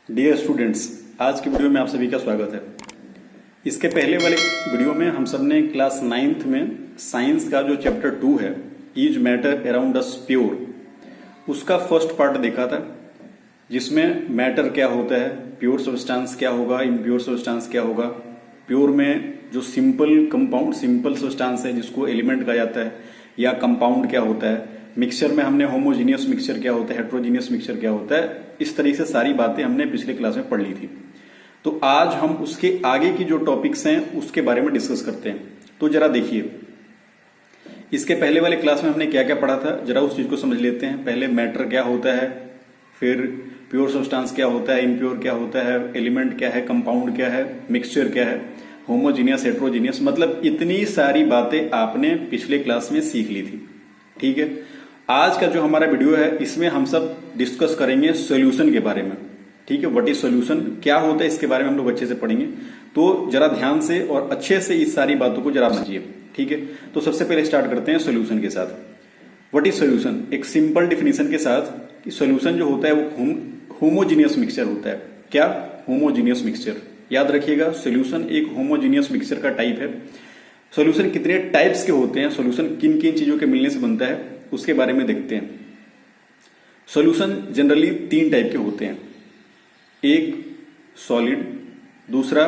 Dear students, आज की video में आप सभी का स्वागत है। इसके पहले वाले वीडियो में हम सब ने क्लास 9th में साइंस का जो चैप्टर 2 है, is matter around us pure, उसका फर्स्ट पार्ट देखा था, जिसमें मैटर क्या होता है, प्योर सब्सटेंस क्या होगा, इम्प्योर सब्सटेंस क्या होगा, प्योर में जो सिंपल कंपाउंड सिंपल सब्सटेंस है जिसको एलिमेंट कहा जाता है, या कंपाउंड क्या होता है, मिक्सचर में हमने होमोजीनियस मिक्सचर क्या होता है, हेट्रोजीनियस मिक्सचर क्या होता है, इस तरीके से सारी बातें हमने पिछले क्लास में पढ़ ली थी। तो आज हम उसके आगे की जो टॉपिक्स हैं उसके बारे में डिस्कस करते हैं। तो जरा देखिए, इसके पहले वाले क्लास में हमने क्या क्या पढ़ा था, जरा उस चीज को समझ लेते हैं। पहले मैटर क्या होता है, फिर प्योर सब्सटेंस क्या होता है, इम्प्योर क्या होता है, एलिमेंट क्या है, कंपाउंड क्या है, मिक्सचर क्या है, होमोजीनियस हेट्रोजीनियस, मतलब इतनी सारी बातें आपने पिछले क्लास में सीख ली थी। ठीक है, आज का जो हमारा वीडियो है इसमें हम सब डिस्कस करेंगे सॉल्यूशन के बारे में। ठीक है, व्हाट इज सॉल्यूशन, क्या होता है, इसके बारे में हम लोग अच्छे से पढ़ेंगे। तो जरा ध्यान से और अच्छे से इस सारी बातों को जरा समझिए। ठीक है, तो सबसे पहले स्टार्ट करते हैं सॉल्यूशन के साथ। व्हाट इज सॉल्यूशन, एक सिंपल डिफिनेशन के साथ कि सॉल्यूशन जो होता है वो होमोजीनियस मिक्सचर होता है। क्या? Homogeneous mixture. याद रखिएगा, सॉल्यूशन एक होमोजीनियस मिक्सचर का टाइप है। सॉल्यूशन कितने टाइप्स के होते हैं, सॉल्यूशन किन किन चीजों के मिलने से बनता है, उसके बारे में देखते हैं। सॉल्यूशन जनरली 3 टाइप के होते हैं, एक सॉलिड, दूसरा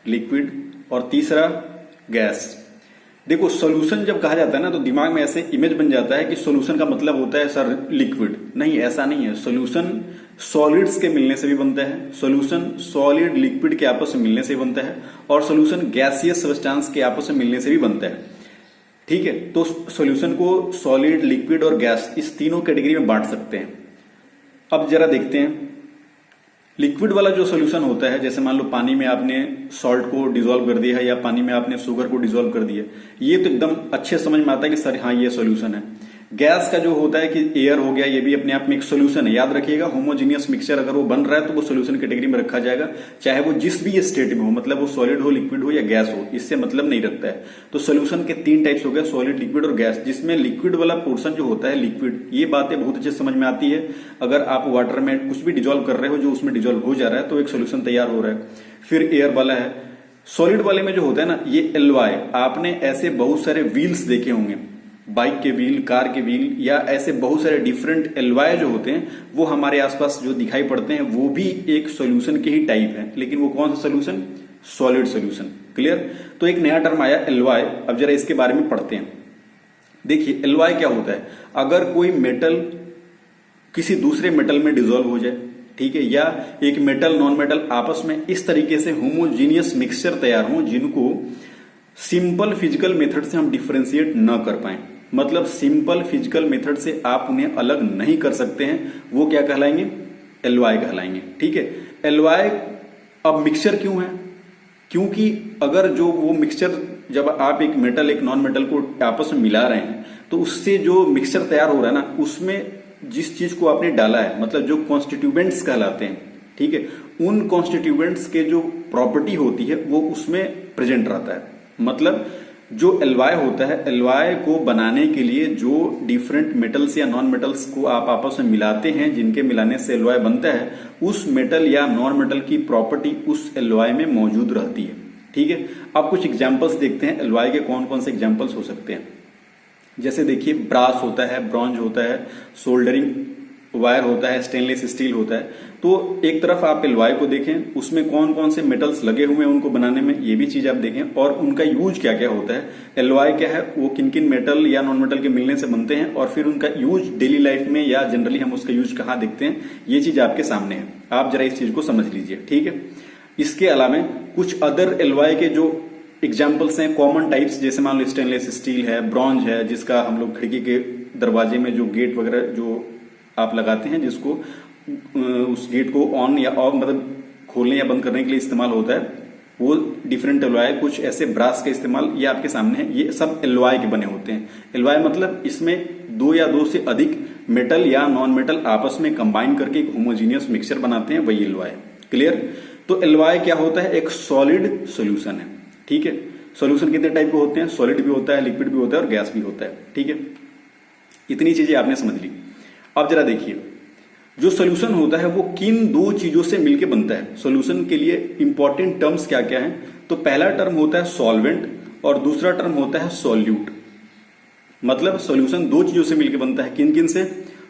लिक्विड और तीसरा गैस। देखो, सॉल्यूशन जब कहा जाता है ना तो दिमाग में ऐसे इमेज बन जाता है कि सॉल्यूशन का मतलब होता है सर लिक्विड। नहीं, ऐसा नहीं है। सॉल्यूशन सॉलिड्स के मिलने से भी बनता है, सॉल्यूशन सॉलिड लिक्विड के आपस में मिलने से भी बनता है, और सॉल्यूशन गैसियस सब्सटेंस के आपस में मिलने से भी बनता है। ठीक है, तो सॉल्यूशन को सॉलिड, लिक्विड और गैस, इस तीनों कैटेगरी में बांट सकते हैं। अब जरा देखते हैं लिक्विड वाला जो सॉल्यूशन होता है, जैसे मान लो पानी में आपने सॉल्ट को डिसॉल्व कर दिया है या पानी में आपने शुगर को डिसॉल्व कर दिया, ये तो एकदम अच्छे समझ में आता है कि सर हाँ ये सॉल्यूशन है। गैस का जो होता है कि एयर हो गया, ये भी अपने आप में एक सॉल्यूशन है। याद रखिएगा, होमोजीनियस मिक्सचर अगर वो बन रहा है तो वो सॉल्यूशन कैटेगरी में रखा जाएगा, चाहे वो जिस भी स्टेट में हो, मतलब वो सॉलिड हो, लिक्विड हो या गैस हो, इससे मतलब नहीं रखता है। तो सॉल्यूशन के 3 टाइप्स हो गए, सॉलिड, लिक्विड और गैस, जिसमें लिक्विड वाला पोर्शन जो होता है लिक्विड, ये बातें बहुत अच्छे समझ में आती है। अगर आप वाटर में कुछ भी डिजोल्व कर रहे हो जो उसमें डिजोल्व हो जा रहा है तो एक सोल्यूशन तैयार हो रहा है। फिर एयर वाला है। सॉलिड वाले में जो होता है ना, ये एलवाई, आपने ऐसे बहुत सारे व्हील्स देखे होंगे, बाइक के व्हील, कार के व्हील, या ऐसे बहुत सारे डिफरेंट एलवाई जो होते हैं वो हमारे आसपास जो दिखाई पड़ते हैं वो भी एक सॉल्यूशन के ही टाइप है। लेकिन वो कौन सा सॉल्यूशन? Solid solution. क्लियर? तो एक नया टर्म आया एलवाई। अब जरा इसके बारे में पढ़ते हैं। देखिए, एलवाई क्या होता है, अगर कोई मेटल किसी दूसरे मेटल में डिसॉल्व हो जाए, ठीक है, या एक मेटल नॉन मेटल आपस में इस तरीके से होमोजीनियस मिक्सचर तैयार हो जिनको सिंपल फिजिकल मेथड से हम डिफरेंशिएट न कर पाए, मतलब सिंपल फिजिकल मेथड से आप उन्हें अलग नहीं कर सकते हैं, वो क्या कहलाएंगे? एलवाई कहलाएंगे। ठीक है, एलवाई। अब मिक्सचर क्यों है? क्योंकि अगर जो वो मिक्सचर, जब आप एक मेटल एक नॉन मेटल को आपस में मिला रहे हैं तो उससे जो मिक्सचर तैयार हो रहा है ना, उसमें जिस चीज को आपने डाला है, मतलब जो कॉन्स्टिट्यूएंट्स कहलाते हैं, ठीक है, उन कॉन्स्टिट्यूएंट्स के जो प्रॉपर्टी होती है वो उसमें प्रेजेंट रहता है। मतलब जो एलवाई होता है, एलवाई को बनाने के लिए जो डिफरेंट मेटल्स या नॉन मेटल्स को आप आपस में मिलाते हैं, जिनके मिलाने से एलवाई बनता है, उस मेटल या नॉन मेटल की प्रॉपर्टी उस एलवाई में मौजूद रहती है। ठीक है, अब कुछ एग्जांपल्स देखते हैं एलवाई के, कौन कौन से एग्जांपल्स हो सकते हैं। जैसे देखिए, ब्रास होता है, ब्रॉन्ज होता है, सोल्डरिंग वायर होता है, स्टेनलेस स्टील होता है। तो एक तरफ आप एलवाई को देखें, उसमें कौन कौन से मेटल्स लगे हुए हैं उनको बनाने में, ये भी चीज आप देखें, और उनका यूज क्या क्या होता है। एलवाई क्या है, वो किन किन मेटल या नॉन मेटल के मिलने से बनते हैं, और फिर उनका यूज डेली लाइफ में या जनरली हम उसका यूज कहाँ देखते हैं, ये चीज आपके सामने है। आप जरा इस चीज को समझ लीजिए। ठीक है, इसके अलावा कुछ अदर एलवाई के जो एग्जाम्पल्स हैं, कॉमन टाइप्स, जैसे मान लो स्टेनलेस स्टील है, ब्रॉन्ज है, जिसका हम लोग खिड़की के दरवाजे में जो गेट वगैरह जो आप लगाते हैं, जिसको उस गेट को ऑन या ऑफ, मतलब खोलने या बंद करने के लिए इस्तेमाल होता है, वो डिफरेंट एलवाई। कुछ ऐसे ब्रास का इस्तेमाल, ये आपके सामने है, ये सब एलवाई के बने होते हैं। एलवाई मतलब इसमें 2 या 2 से अधिक मेटल या नॉन मेटल आपस में कंबाइन करके एक होमोजीनियस मिक्सचर बनाते हैं, वही एलवाई। क्लियर? तो एलवाई क्या होता है? एक सॉलिड सोल्यूशन है। ठीक है, सॉल्यूशन कितने टाइप के होते हैं? सॉलिड भी होता है, लिक्विड भी होता है और गैस भी होता है। ठीक है, इतनी चीजें आपने समझ ली। अब जरा देखिए, जो सोल्यूशन होता है वो किन दो चीजों से मिलकर बनता है। सोल्यूशन के लिए इंपॉर्टेंट टर्म्स क्या क्या है, तो पहला टर्म होता है सॉल्वेंट और दूसरा टर्म होता है सॉल्यूट। मतलब सॉल्यूशन दो चीजों से मिलकर बनता है, किन किन से,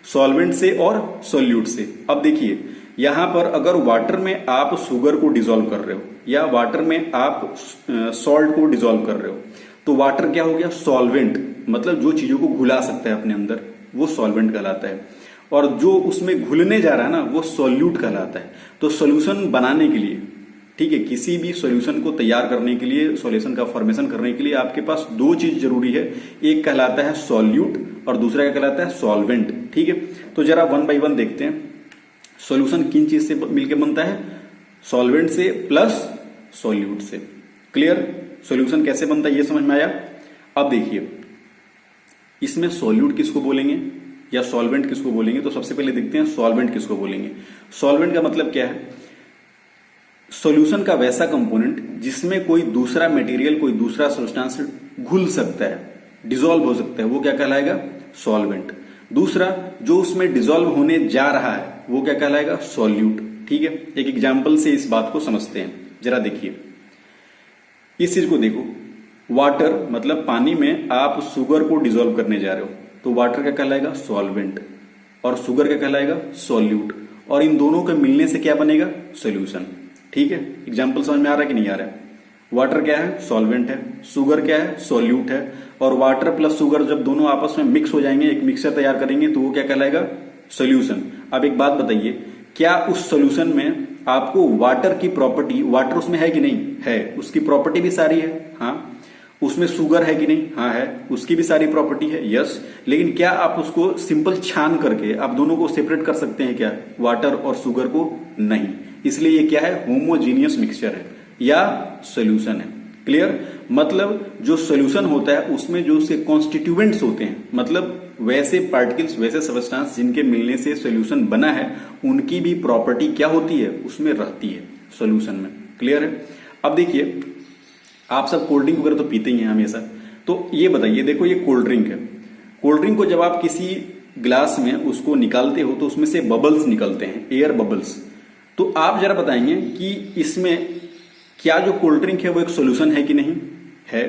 सॉल्वेंट से और सॉल्यूट से। अब देखिए यहां पर अगर वाटर में आप शुगर को डिसॉल्व कर रहे हो या वाटर में आप सॉल्ट को डिसॉल्व कर रहे हो, तो वाटर क्या हो गया, सॉल्वेंट। मतलब जो चीजों को घुला सकता है अपने अंदर वो सॉल्वेंट कहलाता है, और जो उसमें घुलने जा रहा है ना वो सॉल्यूट कहलाता है। तो सॉल्यूशन बनाने के लिए, ठीक है, किसी भी सॉल्यूशन को तैयार करने के लिए, सॉल्यूशन का फॉर्मेशन करने के लिए आपके पास दो चीज जरूरी है, एक कहलाता है सॉल्यूट और दूसरा क्या कहलाता है, सॉल्वेंट। ठीक है, तो जरा वन बाय वन देखते हैं सॉल्यूशन किन चीज से मिलकर बनता है, सॉल्वेंट से प्लस सॉल्यूट से। क्लियर, सॉल्यूशन कैसे बनता है ये समझ में आया। अब देखिए इसमें सॉल्यूट किसको बोलेंगे या सॉल्वेंट किसको बोलेंगे, तो सबसे पहले देखते हैं सॉल्वेंट किसको बोलेंगे। सॉल्वेंट का मतलब क्या है, सॉल्यूशन का वैसा कंपोनेंट जिसमें कोई दूसरा मटेरियल, कोई दूसरा सब्सटेंस घुल सकता है, डिसॉल्व हो सकता है, वो क्या कहलाएगा, सॉल्वेंट। दूसरा जो उसमें डिसॉल्व होने जा रहा है वो क्या कहलाएगा, सॉल्यूट। ठीक है, एक एग्जांपल से इस बात को समझते हैं। जरा देखिए इस चीज को देखो, वाटर मतलब पानी में आप शुगर को डिसॉल्व करने जा रहे हो, तो वाटर क्या कहलाएगा, सॉल्वेंट, और शुगर क्या कहलाएगा, सॉल्यूट, और इन दोनों के मिलने से क्या बनेगा, सॉल्यूशन। ठीक है, एग्जांपल समझ में आ रहा है कि नहीं आ रहा है। वाटर क्या है, सॉल्वेंट है, शुगर क्या है, सॉल्यूट है, और वाटर प्लस शुगर जब दोनों आपस में मिक्स हो जाएंगे, एक मिक्सचर तैयार करेंगे, तो वो क्या कहलाएगा, सॉल्यूशन। अब एक बात बताइए, क्या उस सॉल्यूशन में आपको वाटर की प्रॉपर्टी, वाटर उसमें है कि नहीं है, उसकी प्रॉपर्टी भी सारी है, हाँ। उसमें शुगर है कि नहीं, हाँ है, उसकी भी सारी प्रॉपर्टी है, यस। लेकिन क्या आप उसको सिंपल छान करके आप दोनों को सेपरेट कर सकते हैं क्या, वाटर और शुगर को, नहीं। इसलिए ये क्या है, होमोजीनियस मिक्सचर है या सॉल्यूशन है। क्लियर, मतलब जो सॉल्यूशन होता है उसमें जो उसके कॉन्स्टिट्यूएंट्स होते हैं, मतलब वैसे पार्टिकल्स, वैसे सब्सटेंस जिनके मिलने से सॉल्यूशन बना है, उनकी भी प्रॉपर्टी क्या होती है, उसमें रहती है सॉल्यूशन में। क्लियर है। अब देखिए आप सब कोल्ड ड्रिंक वगैरह तो पीते ही हैं हमेशा, तो ये बताइए, देखो ये कोल्ड ड्रिंक है, कोल्ड ड्रिंक को जब आप किसी ग्लास में उसको निकालते हो तो उसमें से बबल्स निकलते हैं, एयर बबल्स। तो आप जरा बताएंगे कि इसमें क्या जो कोल्ड ड्रिंक है वो एक सॉल्यूशन है कि नहीं है,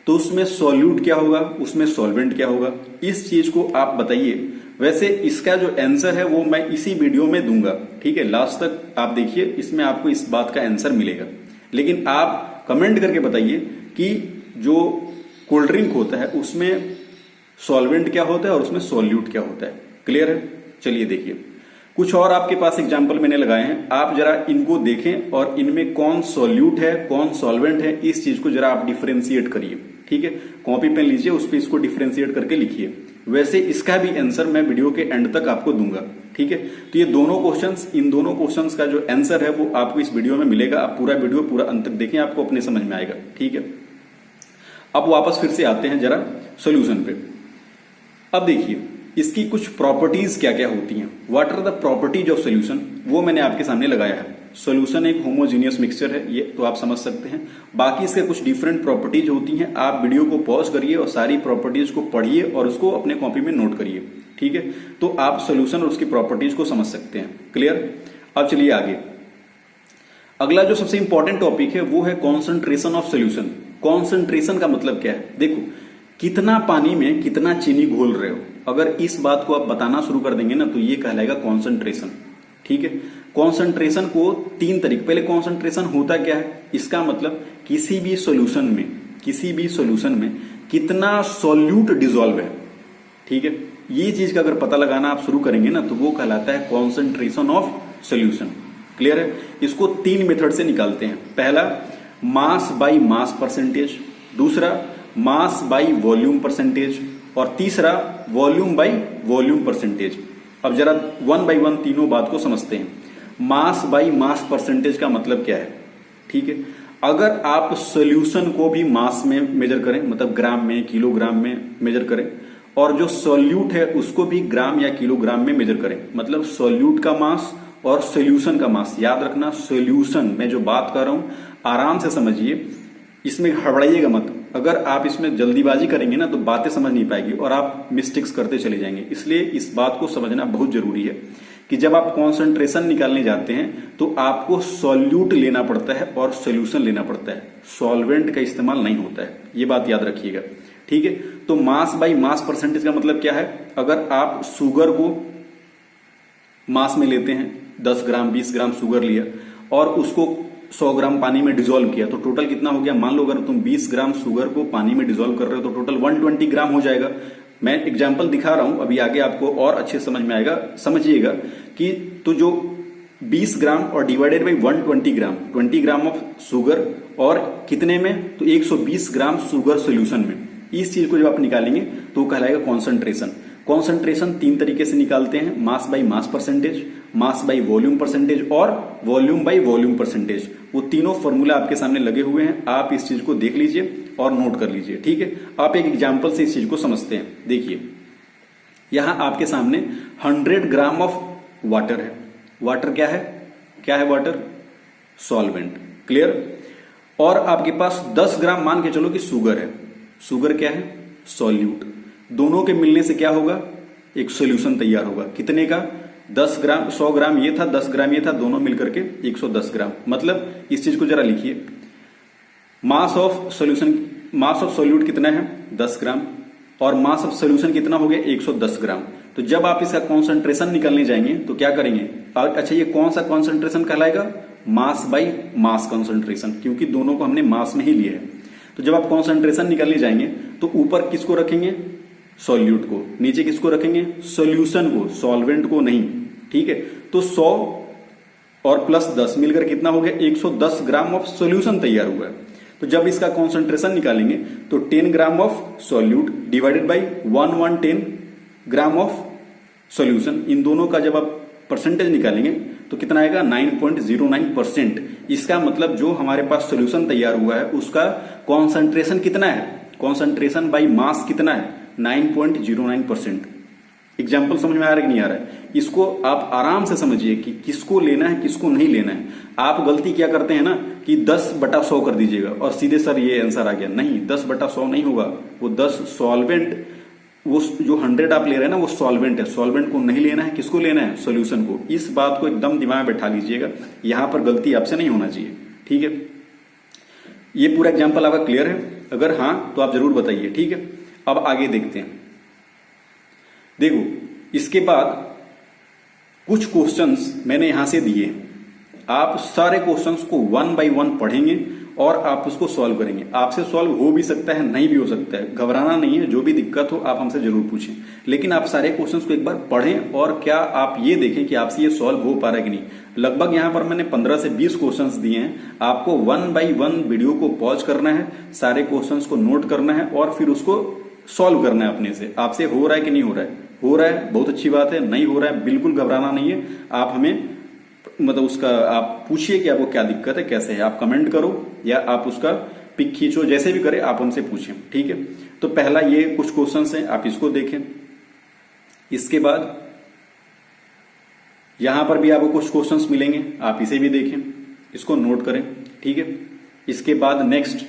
तो उसमें सॉल्यूट क्या होगा, उसमें सॉल्वेंट क्या होगा, इस चीज को आप बताइए। वैसे इसका जो आंसर है वो मैं इसी वीडियो में दूंगा, ठीक है, लास्ट तक आप देखिए, इसमें आपको इस बात का आंसर मिलेगा। लेकिन आप कमेंट करके बताइए कि जो कोल्ड ड्रिंक होता है उसमें सॉल्वेंट क्या होता है और उसमें सॉल्यूट क्या होता है। क्लियर है। चलिए देखिए कुछ और आपके पास एग्जाम्पल मैंने लगाए हैं, आप जरा इनको देखें और इनमें कौन सॉल्यूट है कौन सॉल्वेंट है, इस चीज को जरा आप डिफरेंशिएट करिए। ठीक है, कॉपी पेन लीजिए, उस पर इसको डिफरेंशिएट करके लिखिए। वैसे इसका भी आंसर मैं वीडियो के एंड तक आपको दूंगा। ठीक है, तो ये दोनों क्वेश्चंस, इन दोनों क्वेश्चंस का जो आंसर है वो आपको इस वीडियो में मिलेगा। आप पूरा वीडियो पूरा अंत तक देखें, आपको अपने समझ में आएगा। ठीक है, अब वापस फिर से आते हैं जरा सॉल्यूशन पे। अब देखिए इसकी कुछ प्रॉपर्टीज क्या क्या होती हैं, what are the properties of solution, वो मैंने आपके सामने लगाया है। सॉल्यूशन एक होमोजीनियस मिक्सचर है, ये तो आप समझ सकते हैं। बाकी इसके कुछ डिफरेंट प्रॉपर्टीज होती हैं, आप वीडियो को पॉज करिए और सारी प्रॉपर्टीज को पढ़िए और उसको अपने कॉपी में नोट करिए। ठीक है, तो आप सॉल्यूशन और उसकी प्रॉपर्टीज को समझ सकते हैं। क्लियर। अब चलिए आगे, अगला जो सबसे इंपॉर्टेंट टॉपिक है वो है कॉन्सेंट्रेशन ऑफ सॉल्यूशन। कॉन्सेंट्रेशन का मतलब क्या है, देखो कितना पानी में कितना चीनी घोल रहे हो, अगर इस बात को आप बताना शुरू कर देंगे ना तो ये कहलाएगा कॉन्सेंट्रेशन। ठीक है, कॉन्सेंट्रेशन को तीन तरीके, पहले कॉन्सेंट्रेशन होता क्या है, इसका मतलब किसी भी सॉल्यूशन में कितना सॉल्यूट डिसॉल्व है। ठीक है, ये चीज का अगर पता लगाना आप शुरू करेंगे ना तो वो कहलाता है कॉन्सेंट्रेशन ऑफ सॉल्यूशन। क्लियर है। इसको तीन मेथड से निकालते हैं, पहला मास बाई मास परसेंटेज, दूसरा मास बाई वॉल्यूम परसेंटेज, और तीसरा वॉल्यूम बाई वॉल्यूम परसेंटेज। अब जरा वन बाई वन तीनों बात को समझते हैं। मास बाई मास परसेंटेज का मतलब क्या है। ठीक है, अगर आप सॉल्यूशन को भी मास में मेजर करें, मतलब ग्राम में किलोग्राम में मेजर करें, और जो सॉल्यूट है उसको भी ग्राम या किलोग्राम में मेजर करें, मतलब सॉल्यूट का मास और सॉल्यूशन का मास, याद रखना सॉल्यूशन, मैं जो बात कर रहा हूं आराम से समझिए, इसमें हड़बड़ाइएगा मत। अगर आप इसमें जल्दीबाजी करेंगे ना तो बातें समझ नहीं पाएगी और आप मिस्टेक्स करते चले जाएंगे। इसलिए इस बात को समझना बहुत जरूरी है कि जब आप कॉन्सेंट्रेशन निकालने जाते हैं तो आपको सॉल्यूट लेना पड़ता है और सोल्यूशन लेना पड़ता है, सॉल्वेंट का इस्तेमाल नहीं होता है, ये बात याद रखिएगा। ठीक है, तो मास बाई मास परसेंटेज का मतलब क्या है, अगर आप शुगर को मास में लेते हैं, 10 ग्राम 20 ग्राम शुगर लिया और उसको 100 ग्राम पानी में डिसॉल्व किया तो टोटल कितना हो गया। मान लो अगर तुम 20 ग्राम शुगर को पानी में डिसॉल्व कर रहे हो तो टोटल 120 ग्राम हो जाएगा। मैं एग्जाम्पल दिखा रहा हूं, अभी आगे आपको और अच्छे समझ में आएगा। समझिएगा कि तो जो 20 ग्राम और divided by 120 gram, 20 gram of sugar और कितने में, तो 120 ग्राम शुगर सोल्यूशन में। इस चीज को जब आप निकालेंगे तो कहलाएगा कॉन्सेंट्रेशन। कॉन्सेंट्रेशन 3 तरीके से निकालते हैं, mass by mass percentage, mass by volume percentage और वॉल्यूम बाई वॉल्यूम परसेंटेज। वो तीनों फॉर्मूला आपके सामने लगे हुए हैं, आप इस चीज को देख लीजिए और नोट कर लीजिए। ठीक है, आप एक एग्जाम्पल से इस चीज को समझते हैं। देखिए यहां आपके सामने 100 ग्राम ऑफ वाटर है। वाटर क्या है, क्या है वाटर, सॉल्वेंट, क्लियर। और आपके पास 10 ग्राम मान के चलो कि शुगर है, शुगर क्या है, सॉल्यूट। दोनों के मिलने से क्या होगा, एक सॉल्यूशन तैयार होगा। कितने का, 10 ग्राम, 100 ग्राम ये था, 10 ग्राम ये था, दोनों मिलकर के 110 ग्राम। मतलब इस चीज को जरा लिखिए, mass of solution, mass of solute कितना है 10 ग्राम और मास ऑफ सॉल्यूशन कितना हो गया 110 ग्राम। तो जब आप इसका कॉन्सेंट्रेशन निकालने जाएंगे तो क्या करेंगे, अच्छा ये कौन सा कॉन्सेंट्रेशन कहलाएगा, मास बाई मास कॉन्सेंट्रेशन, क्योंकि दोनों को हमने मास में ही लिया है। तो जब आप कॉन्सेंट्रेशन निकालने जाएंगे तो ऊपर किसको रखेंगे, सॉल्यूट को, नीचे किसको रखेंगे, सॉल्यूशन को, सॉल्वेंट को नहीं। ठीक है, तो 100 और प्लस 10 मिलकर कितना हो गया, 110 ग्राम ऑफ सॉल्यूशन तैयार हुआ है। तो जब इसका कॉन्सेंट्रेशन निकालेंगे तो 10 gram of solute divided by 110 gram of solution, इन दोनों का जब आप परसेंटेज निकालेंगे तो कितना आएगा, 9.09%। इसका मतलब जो हमारे पास सॉल्यूशन तैयार हुआ है उसका कॉन्सेंट्रेशन कितना है, कॉन्सेंट्रेशन बाई मास कितना है, 9.09%। एग्जाम्पल समझ में आ रहा है कि नहीं आ रहा है, इसको आप आराम से समझिए कि किसको लेना है किसको नहीं लेना है। आप गलती क्या करते हैं ना कि 10/100 कर दीजिएगा और सीधे सर ये आंसर आ गया, नहीं 10/100 नहीं होगा, वो 10 सॉल्वेंट, वो जो 100 आप ले रहे हैं ना वो सॉल्वेंट है, सॉल्वेंट को नहीं लेना है, किसको लेना है, सॉल्यूशन को। इस बात को एकदम दिमाग में बैठा लीजिएगा, यहां पर गलती आपसे नहीं होना चाहिए। ठीक है, ये पूरा एग्जाम्पल आपका क्लियर है, अगर हाँ तो आप जरूर बताइए। ठीक है, अब आगे देखते हैं। देखो इसके बाद कुछ क्वेश्चंस मैंने यहां से दिए, आप सारे क्वेश्चंस को 1 बाय 1 पढ़ेंगे और आप उसको सॉल्व करेंगे। आपसे सॉल्व हो भी सकता है, नहीं भी हो सकता है, घबराना नहीं है, जो भी दिक्कत हो आप हमसे जरूर पूछें, लेकिन आप सारे क्वेश्चंस को एक बार पढ़ें और क्या आप ये देखें कि आपसे ये सॉल्व हो पा रहा है कि नहीं। लगभग यहां पर मैंने 15 से 20 क्वेश्चंस दिए हैं, आपको 1 बाय 1 वीडियो को पॉज करना है, सारे क्वेश्चंस को नोट करना है और फिर उसको सॉल्व करना है अपने से। आपसे हो रहा है कि नहीं हो रहा है, हो रहा है बहुत अच्छी बात है, नहीं हो रहा है बिल्कुल घबराना नहीं है। आप हमें मतलब उसका आप पूछिए कि आपको क्या दिक्कत है, कैसे है, आप कमेंट करो या आप उसका पिक खींचो, जैसे भी करें आप हमसे पूछें। ठीक है, तो पहला ये कुछ क्वेश्चंस हैं, आप इसको देखें। इसके बाद यहां पर भी आपको कुछ क्वेश्चंस मिलेंगे, आप इसे भी देखें, इसको नोट करें। ठीक है, इसके बाद नेक्स्ट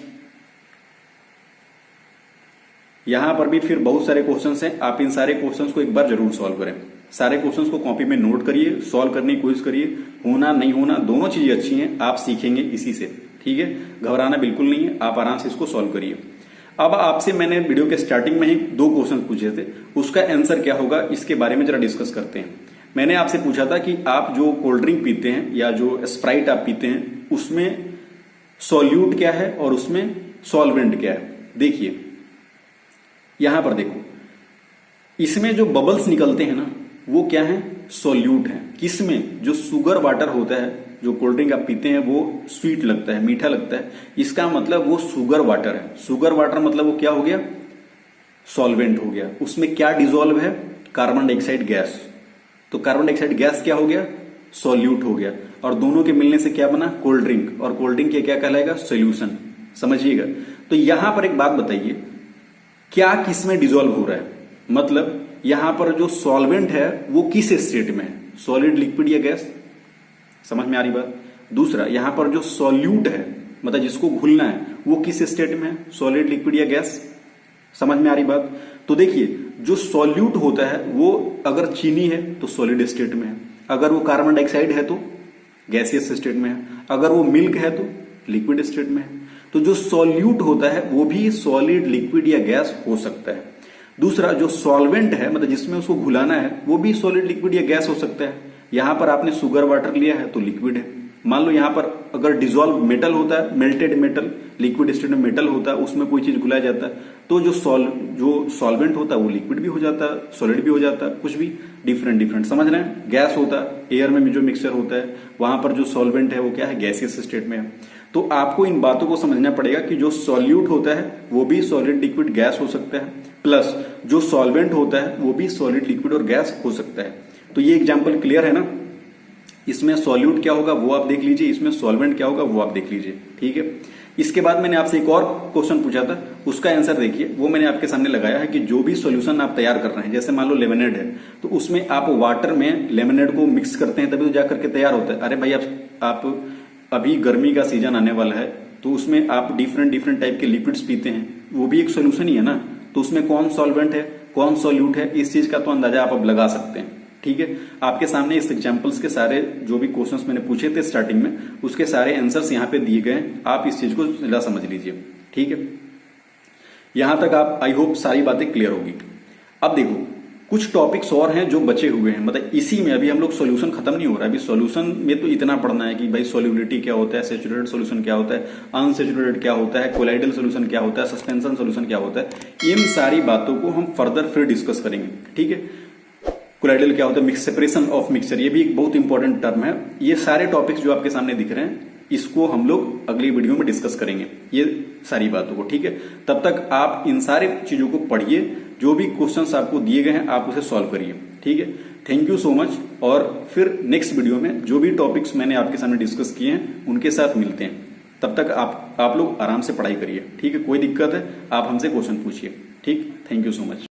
यहां पर भी फिर बहुत सारे क्वेश्चंस हैं, आप इन सारे क्वेश्चंस को एक बार जरूर सॉल्व करें। सारे क्वेश्चंस को कॉपी में नोट करिए, सॉल्व करने की कोशिश करिए, होना नहीं होना दोनों चीजें अच्छी हैं, आप सीखेंगे इसी से। ठीक है, घबराना बिल्कुल नहीं है, आप आराम से इसको सॉल्व करिए। अब आपसे मैंने वीडियो के स्टार्टिंग में ही 2 क्वेश्चन पूछे थे, उसका आंसर क्या होगा इसके बारे में जरा डिस्कस करते हैं। मैंने आपसे पूछा था कि आप जो कोल्ड ड्रिंक पीते हैं या जो स्प्राइट आप पीते हैं उसमें सॉल्यूट क्या है और उसमें सॉल्वेंट क्या है। देखिए यहां पर देखो, इसमें जो बबल्स निकलते हैं ना वो क्या है, सॉल्यूट है। किसमें, जो शुगर वाटर होता है, जो कोल्ड ड्रिंक आप पीते हैं वो स्वीट लगता है, मीठा लगता है, इसका मतलब वो शुगर वाटर है। शुगर वाटर मतलब वो क्या हो गया, सॉल्वेंट हो गया। उसमें क्या डिसॉल्व है, कार्बन डाइऑक्साइड गैस। तो कार्बन डाइऑक्साइड गैस क्या हो गया, सॉल्यूट हो गया, और दोनों के मिलने से क्या बना, कोल्ड ड्रिंक, और कोल्ड ड्रिंक क्या कहलाएगा, सोल्यूशन। समझिएगा, तो यहां पर एक बात बताइए, क्या किस में डिसॉल्व हो रहा है, मतलब यहां पर जो सॉल्वेंट है वो किस स्टेट में है, सॉलिड, लिक्विड या गैस। समझ में आ रही बात। दूसरा, यहां पर जो सॉल्यूट है मतलब जिसको घुलना है वो किस स्टेट में है, सॉलिड, लिक्विड या गैस। समझ में आ रही बात। तो देखिए जो सॉल्यूट होता है वो अगर चीनी है तो सॉलिड स्टेट में है, अगर वो कार्बन डाइऑक्साइड है तो गैसियस स्टेट में है, अगर वो मिल्क है तो लिक्विड स्टेट में है। तो जो सॉल्यूट होता है वो भी सॉलिड, लिक्विड या गैस हो सकता है। दूसरा जो सॉल्वेंट है, मतलब जिसमें उसको घुलाना है, वो भी सॉलिड, लिक्विड या गैस हो सकता है। यहां पर आपने शुगर वाटर लिया है तो लिक्विड है। मान लो यहां पर अगर डिजोल्व मेटल होता है, मेल्टेड मेटल, लिक्विड स्टेट में मेटल होता है, उसमें कोई चीज घुलाया जाता है, तो जो सॉल्वेंट होता है वो लिक्विड भी हो जाता है, सॉलिड भी हो जाता है, कुछ भी डिफरेंट समझ रहे हैं। गैस होता है, एयर में जो मिक्सचर होता है वहां पर जो सॉल्वेंट है वो क्या है, गैसियस स्टेट में है। तो आपको इन बातों को समझना पड़ेगा कि जो सॉल्यूट होता है वो भी सॉलिड, लिक्विड, गैस हो सकता है, प्लस जो सॉल्वेंट होता है वो भी सॉलिड, लिक्विड और गैस हो सकता है। तो ये एग्जाम्पल क्लियर है ना। इसमें सॉल्यूट क्या होगा वो आप देख लीजिए, इसमें सॉल्वेंट क्या होगा वो आप देख लीजिए, ठीक है। इसके बाद मैंने आपसे एक और क्वेश्चन पूछा था, उसका आंसर देखिए, वो मैंने आपके सामने लगाया है कि जो भी सॉल्यूशन आप तैयार कर रहे हैं, जैसे मान लो लेमनेड है, तो उसमें आप वाटर में लेमनेड को मिक्स करते हैं तभी तो जाकर के तैयार होता है। अरे भाई आप अभी गर्मी का सीजन आने वाला है तो उसमें आप डिफरेंट टाइप के लिक्विड्स पीते हैं, वो भी एक सोल्यूशन ही है ना। तो उसमें कौन सॉल्वेंट है, कौन सॉल्यूट है, इस चीज का तो अंदाजा आप अब लगा सकते हैं, ठीक है। आपके सामने इस एग्जांपल्स के सारे जो भी क्वेश्चंस मैंने पूछे थे स्टार्टिंग में, उसके सारे आंसर्स यहाँ पे दिए गए हैं, आप इस चीज को जरा समझ लीजिए, ठीक है। यहां तक आप आई होप सारी बातें क्लियर होगी। अब देखो कुछ टॉपिक्स और हैं जो बचे हुए हैं, मतलब इसी में अभी हम लोग सॉल्यूशन खत्म नहीं हो रहा है। अभी सॉल्यूशन में तो इतना पढ़ना है कि भाई सॉल्युबिलिटी क्या होता है, सैचुरेटेड सॉल्यूशन क्या होता है, अनसैचुरेटेड क्या होता है, कोलाइडल सॉल्यूशन क्या होता है, सस्पेंशन सॉल्यूशन क्या होता है। इन सारी बातों को हम फर्दर फिर डिस्कस करेंगे, ठीक है। कोलाइडल क्या होता है, सेपरेशन ऑफ मिक्सचर, ये भी एक बहुत इंपॉर्टेंट टर्म है। ये सारे टॉपिक्स जो आपके सामने दिख रहे हैं इसको हम लोग अगली वीडियो में डिस्कस करेंगे, ये सारी बातों को, ठीक है। तब तक आप इन सारी चीजों को पढ़िए, जो भी क्वेश्चंस आपको दिए गए हैं आप उसे सॉल्व करिए, ठीक है। Thank you so much. और फिर नेक्स्ट वीडियो में जो भी टॉपिक्स मैंने आपके सामने डिस्कस किए हैं उनके साथ मिलते हैं। तब तक आप लोग आराम से पढ़ाई करिए, ठीक है। कोई दिक्कत है आप हमसे क्वेश्चन पूछिए, ठीक। Thank you so much.